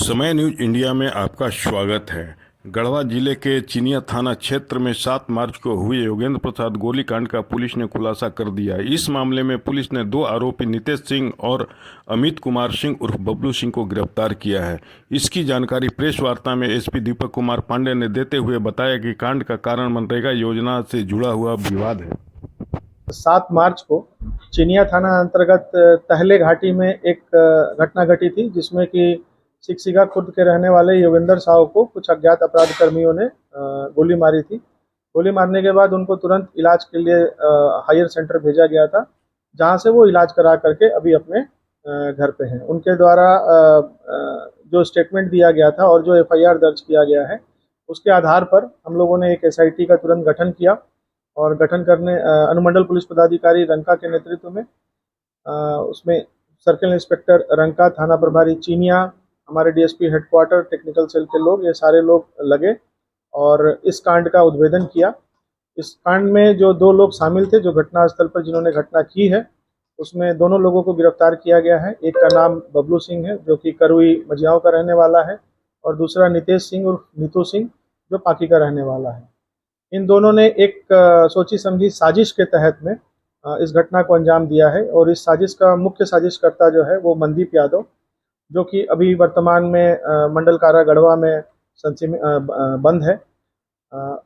समय news India में आपका स्वागत है। गढ़वा जिले के चिनिया थाना क्षेत्र में 7 मार्च को हुए योगेंद्र प्रसाद गोलीकांड का पुलिस ने खुलासा कर दिया। इस मामले में पुलिस ने 2 आरोपी नितेश सिंह और अमित कुमार सिंह उर्फ बबलू सिंह को गिरफ्तार किया है। इसकी जानकारी प्रेस वार्ता में एसपी दीपक कुमार पांडे ने देते हुए बताया कि कांड का कारण मनरेगा योजना से जुड़ा हुआ विवाद है। 7 मार्च को चिनिया थाना अंतर्गत टहले घाटी में एक घटना घटी थी, जिसमें कि सिकसिगा खुर्द के रहने वाले योगेंद्र साहू को कुछ अज्ञात अपराध कर्मियों ने गोली मारी थी। गोली मारने के बाद उनको तुरंत इलाज के लिए हायर सेंटर भेजा गया था, जहां से वो इलाज करा करके अभी अपने घर पे हैं। उनके द्वारा जो स्टेटमेंट दिया गया था और जो एफआईआर दर्ज किया गया है, उसके आधार पर हम लोगों ने एक एसआईटी का तुरंत गठन किया और गठन करने अनुमंडल पुलिस पदाधिकारी रंका के नेतृत्व में उसमें सर्किल इंस्पेक्टर रंका, थाना प्रभारी चिनिया, हमारे डीएसपी हेडक्वार्टर, टेक्निकल सेल के लोग, ये सारे लोग लगे और इस कांड का उद्भेदन किया। इस कांड में जो 2 लोग शामिल थे, जो घटनास्थल पर जिन्होंने घटना की है, उसमें दोनों लोगों को गिरफ्तार किया गया है। एक का नाम बबलू सिंह है, जो कि करुई मजियाओं का रहने वाला है, और दूसरा नितेश सिंह उर्फ नीतू सिंह, जो पाकी का रहने वाला है। इन दोनों ने एक सोची समझी साजिश के तहत में इस घटना को अंजाम दिया है, और इस साजिश का मुख्य साजिशकर्ता जो है वो मनदीप यादव, जो कि अभी वर्तमान में मंडल कारा गढ़वा में बंद है।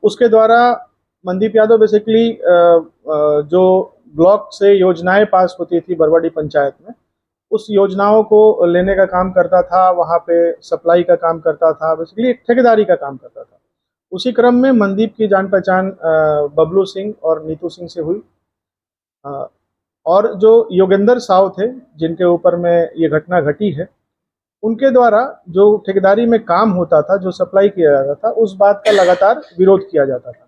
उसके द्वारा मनदीप यादव बेसिकली जो ब्लॉक से योजनाएं पास होती थी बरवाडी पंचायत में, उस योजनाओं को लेने का काम करता था, वहाँ पे सप्लाई का काम करता था, बेसिकली एक ठेकेदारी का काम करता था। उसी क्रम में मनदीप की जान पहचान बबलू सिंह और नीतू सिंह से हुई, और जो योगेंद्र साहू थे, जिनके ऊपर में ये घटना घटी है, उनके द्वारा जो ठेकेदारी में काम होता था, जो सप्लाई किया जाता था, उस बात का लगातार विरोध किया जाता था।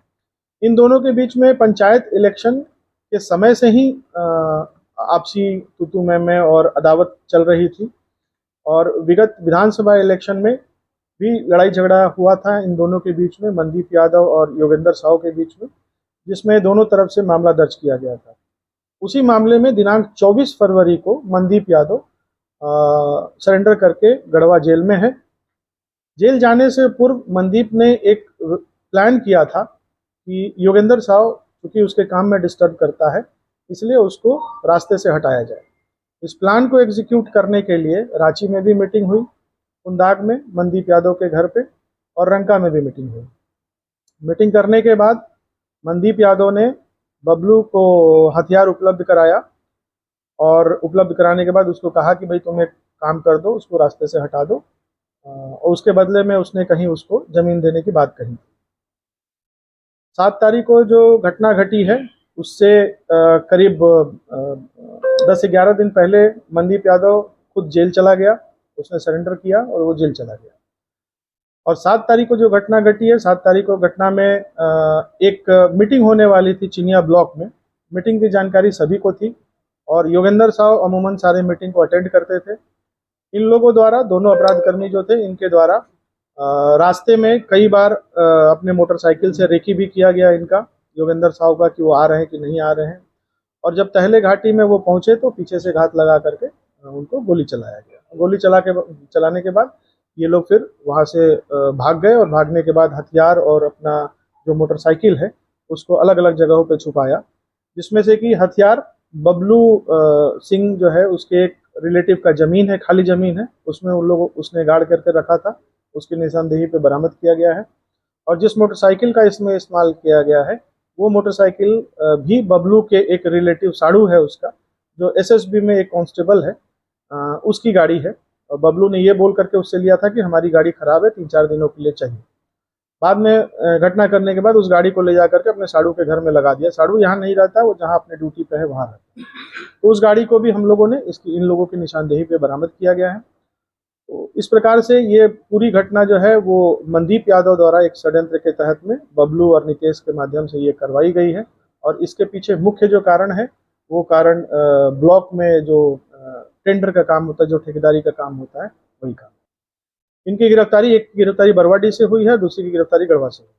इन दोनों के बीच में पंचायत इलेक्शन के समय से ही आपसी तू मैं और अदावत चल रही थी, और विगत विधानसभा इलेक्शन में भी लड़ाई झगड़ा हुआ था इन दोनों के बीच में, मनदीप यादव और योगेंद्र साहू के बीच में, जिसमें दोनों तरफ से मामला दर्ज किया गया था। उसी मामले में दिनांक 24 फरवरी को मनदीप यादव सरेंडर करके गढ़वा जेल में है। जेल जाने से पूर्व मनदीप ने एक प्लान किया था कि योगेंद्र साहू क्योंकि उसके काम में डिस्टर्ब करता है, इसलिए उसको रास्ते से हटाया जाए। इस प्लान को एग्जीक्यूट करने के लिए रांची में भी मीटिंग हुई, कुंदाग में मनदीप यादव के घर पे, और रंका में भी मीटिंग हुई। मीटिंग करने के बाद मनदीप यादव ने बबलू को हथियार उपलब्ध कराया, और उपलब्ध कराने के बाद उसको कहा कि भाई तुम एक काम कर दो, उसको रास्ते से हटा दो, और उसके बदले में उसने कहीं उसको जमीन देने की बात कही। 7 तारीख को जो घटना घटी है, उससे करीब 10-11 दिन पहले मनदीप यादव खुद जेल चला गया, उसने सरेंडर किया और वो जेल चला गया। और 7 तारीख को जो घटना घटी है, 7 तारीख को घटना में एक मीटिंग होने वाली थी चिनिया ब्लॉक में। मीटिंग की जानकारी सभी को थी, और योगेंद्र साहू अमूमन सारे मीटिंग को अटेंड करते थे। इन लोगों द्वारा, दोनों अपराध कर्मी जो थे, इनके द्वारा रास्ते में कई बार अपने मोटरसाइकिल से रेकी भी किया गया इनका, योगेंद्र साहू का, कि वो आ रहे हैं कि नहीं आ रहे हैं। और जब टहले घाटी में वो पहुंचे तो पीछे से घात लगा करके उनको गोली चलाया गया। गोली चलाने के बाद ये लोग फिर वहाँ से भाग गए, और भागने के बाद हथियार और अपना जो मोटरसाइकिल है उसको अलग अलग जगहों पर छुपाया, जिसमें से कि हथियार बबलू सिंह जो है, उसके एक रिलेटिव का ज़मीन है, खाली ज़मीन है, उसमें उन लोगों उसने गाड़ करके रखा था, उसकी निशानदेही पे बरामद किया गया है। और जिस मोटरसाइकिल का इसमें इस्तेमाल किया गया है, वो मोटरसाइकिल भी बबलू के एक रिलेटिव साड़ू है उसका, जो एसएसबी में एक कांस्टेबल है, उसकी गाड़ी है। और बबलू ने ये बोल करके उससे लिया था कि हमारी गाड़ी खराब है, 3-4 दिनों के लिए चाहिए। बाद में घटना करने के बाद उस गाड़ी को ले जा करके अपने साड़ू के घर में लगा दिया। साड़ू यहाँ नहीं रहता, वो जहाँ अपने ड्यूटी पे है वहाँ रहता है। तो उस गाड़ी को भी हम लोगों ने इन लोगों की निशानदेही पे बरामद किया गया है। तो इस प्रकार से ये पूरी घटना जो है वो मनदीप यादव द्वारा एक षड्यंत्र के तहत में बबलू और नितेश के माध्यम से ये करवाई गई है। और इसके पीछे मुख्य जो कारण है, वो कारण ब्लॉक में जो टेंडर का काम होता है, जो ठेकेदारी का काम होता है, वही काम। इनकी गिरफ्तारी, एक की गिरफ्तारी बरवाडी से हुई है, दूसरी की गिरफ्तारी गढ़वा से हुई है।